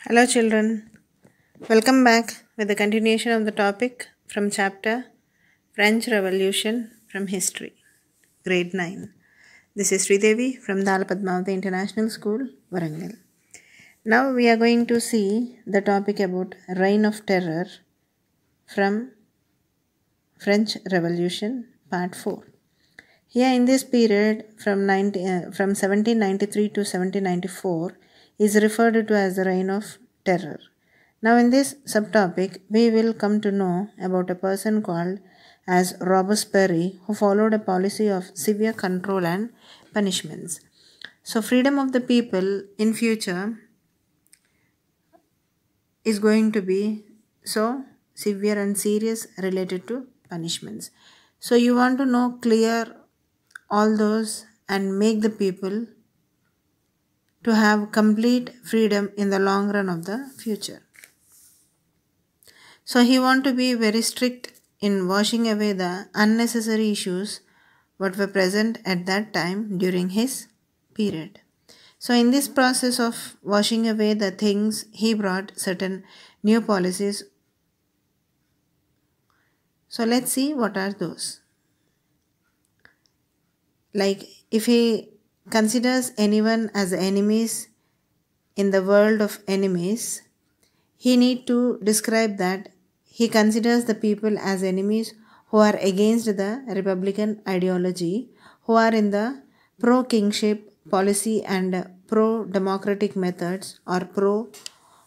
Hello, children. Welcome back with the continuation of the topic from chapter French Revolution from History, Grade 9. This is Sridevi from Dala Padmavati International School, Warangal. Now we are going to see the topic about Reign of Terror from French Revolution, Part 4. Here in this period from 1793 to 1794 is referred to as the Reign of Terror. Now in this subtopic we will come to know about a person called as Robespierre who followed a policy of severe control and punishments. So freedom of the people in future is going to be so severe and serious related to punishments. So you want to know clear all those and make the people to have complete freedom in the long run of the future. So he want to be very strict in washing away the unnecessary issues what were present at that time during his period. So in this process of washing away the things, he brought certain new policies. So let's see what are those. Like if he considers anyone as enemies in the world of enemies, he need to describe that he considers the people as enemies who are against the Republican ideology, who are in the pro-kingship policy and pro-democratic methods or pro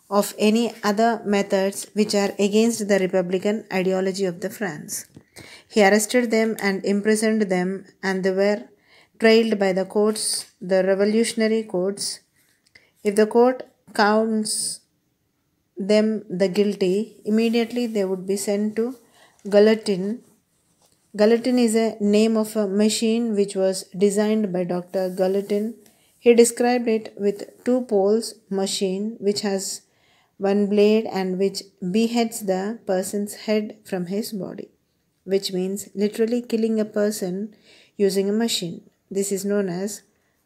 of any other methods which are against the Republican ideology of the France. He arrested them and imprisoned them, and they were trialed by the courts, the revolutionary courts. If the court counts them the guilty, immediately they would be sent to guillotine. Guillotine is a name of a machine which was designed by Dr. Guillotine. He described it with two poles machine which has one blade and which beheads the person's head from his body, which means literally killing a person using a machine. This is known as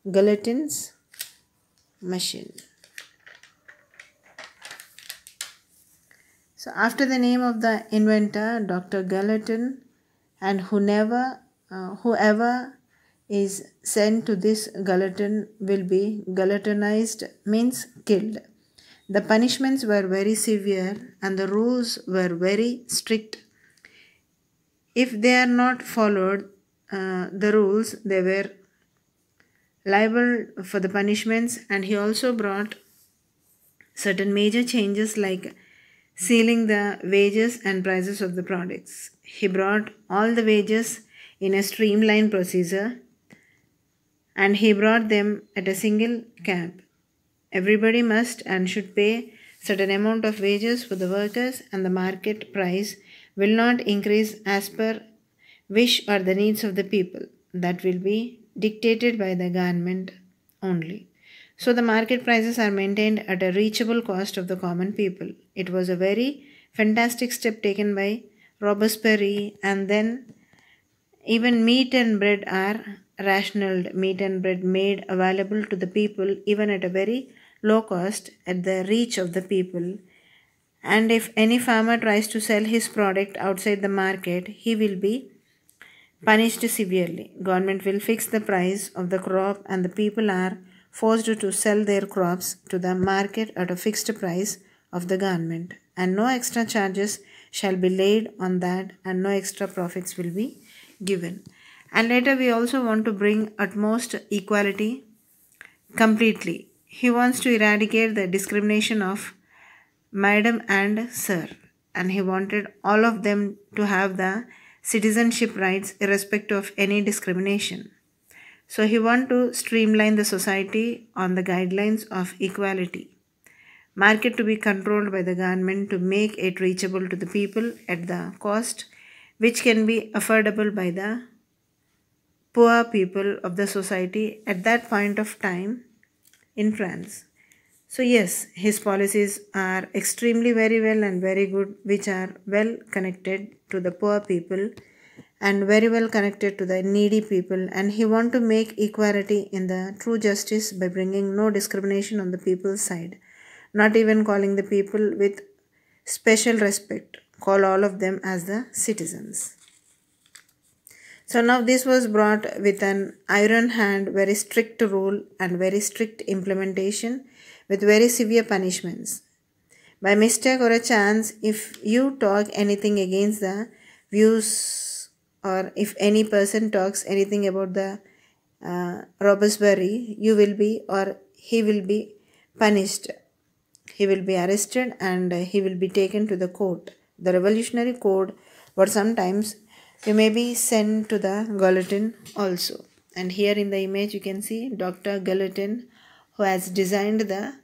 Guillotine's machine. So after the name of the inventor, Dr. Guillotine, and whoever is sent to this guillotine will be guillotinized, means killed. The punishments were very severe and the rules were very strict. If they are not followed, the rules, they were liable for the punishments. And he also brought certain major changes like sealing the wages and prices of the products. He brought all the wages in a streamlined procedure and he brought them at a single cap. Everybody must and should pay certain amount of wages for the workers, and the market price will not increase as per wish or the needs of the people. That will be dictated by the government only. So the market prices are maintained at a reachable cost of the common people. It was a very fantastic step taken by Robespierre. And then even meat and bread are rationed, meat and bread made available to the people even at a very low cost at the reach of the people. And if any farmer tries to sell his product outside the market, he will be punished severely. Government will fix the price of the crop and the people are forced to sell their crops to the market at a fixed price of the government, and no extra charges shall be laid on that and no extra profits will be given. And later we also want to bring utmost equality completely. He wants to eradicate the discrimination of madam and sir, and he wanted all of them to have the citizenship rights irrespective of any discrimination. So he want to streamline the society on the guidelines of equality. Market to be controlled by the government to make it reachable to the people at the cost which can be affordable by the poor people of the society at that point of time in France. So yes, his policies are extremely very well and very good, which are well connected to the poor people and very well connected to the needy people, and he want to make equality in the true justice by bringing no discrimination on the people's side. not even calling the people with special respect, call all of them as the citizens. So now this was brought with an iron hand, very strict rule and very strict implementation with very severe punishments. By mistake or a chance, if you talk anything against the views, or if any person talks anything about the Robespierre, you will be, or he will be punished. He will be arrested and he will be taken to the court. The revolutionary code, but sometimes you may be sent to the guillotine also. And here in the image you can see Dr. Guillotine, who has designed the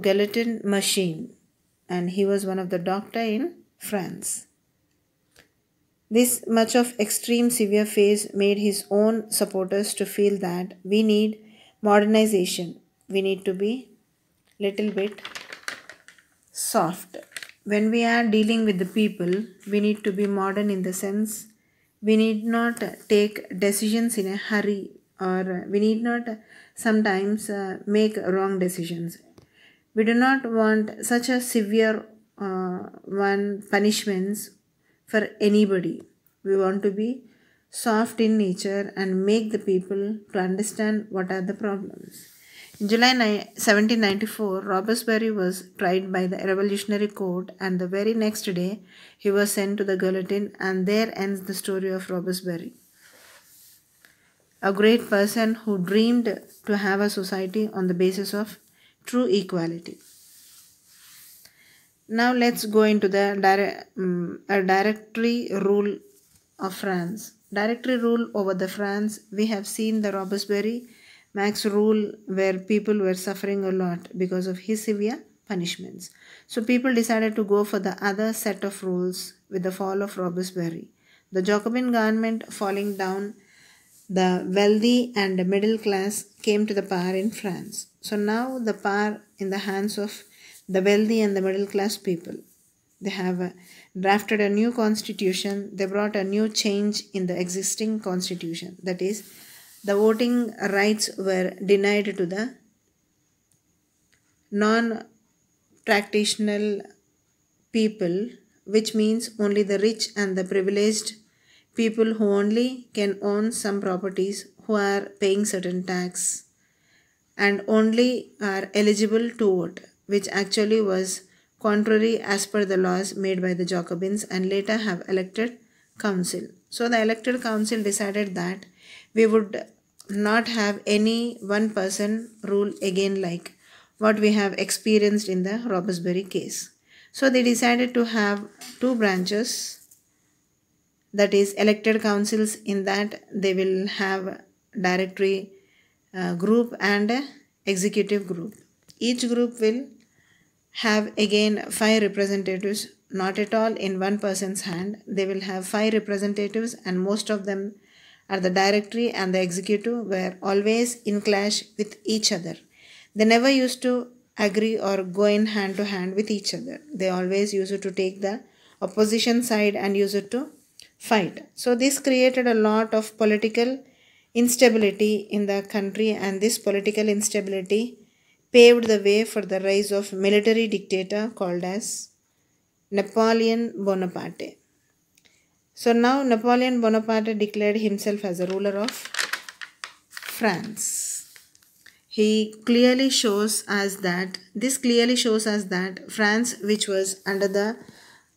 guillotine machine, and he was one of the doctor in France. This much of extreme severe phase made his own supporters to feel that we need modernization. We need to be little bit soft. When we are dealing with the people, we need to be modern in the sense we need not take decisions in a hurry, or we need not sometimes make wrong decisions. We do not want such a severe punishments for anybody. We want to be soft in nature and make the people to understand what are the problems. In July 1794, Robespierre was tried by the Revolutionary Court, and the very next day he was sent to the guillotine, and there ends the story of Robespierre. A great person who dreamed to have a society on the basis of true equality. Now let's go into the directory rule of France. Directory rule over the France. We have seen the Robespierre Max rule where people were suffering a lot because of his severe punishments. So people decided to go for the other set of rules with the fall of Robespierre. The Jacobin government falling down, the wealthy and the middle class came to the power in France. So now the power in the hands of the wealthy and the middle class people. They have drafted a new constitution. They brought a new change in the existing constitution. That is, the voting rights were denied to the non-practitional people, which means only the rich and the privileged people who only can own some properties, who are paying certain tax and only are eligible to vote, which actually was contrary as per the laws made by the Jacobins and later have elected council. So the elected council decided that we would not have any one person rule again like what we have experienced in the Robespierre case. So they decided to have two branches, that is elected councils. In that they will have directory group and executive group. Each group will have again 5 representatives, not at all in one person's hand. They will have 5 representatives, and most of them are the directory and the executive were always in clash with each other. They never used to agree or go in hand to hand with each other. They always used to take the opposition side and use it to fight. So this created a lot of political instability in the country, and this political instability paved the way for the rise of military dictator called as Napoleon Bonaparte. So now Napoleon Bonaparte declared himself as a ruler of France. This clearly shows us that France, which was under the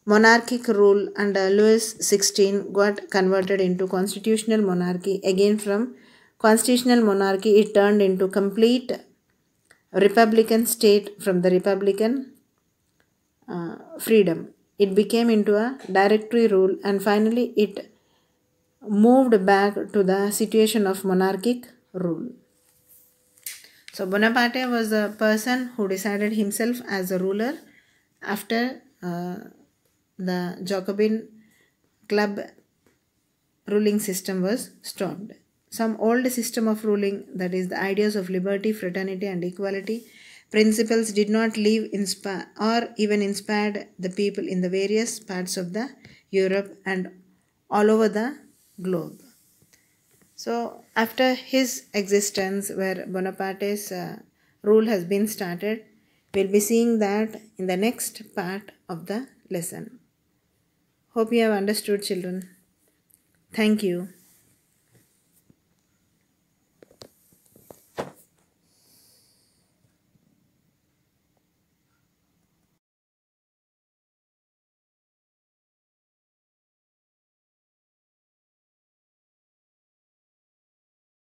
monarchic rule under Louis XVI, got converted into constitutional monarchy. Again, from constitutional monarchy it turned into complete republican state. From the republican freedom, it became into a directory rule, and finally it moved back to the situation of monarchic rule. So Bonaparte was a person who decided himself as a ruler after the Jacobin club ruling system was stopped. Some old system of ruling, that is the ideas of liberty, fraternity and equality principles, did not leave or even inspired the people in the various parts of the Europe and all over the globe. So after his existence, where Bonaparte's rule has been started, We'll be seeing that in the next part of the lesson. Hope you have understood, children. Thank you.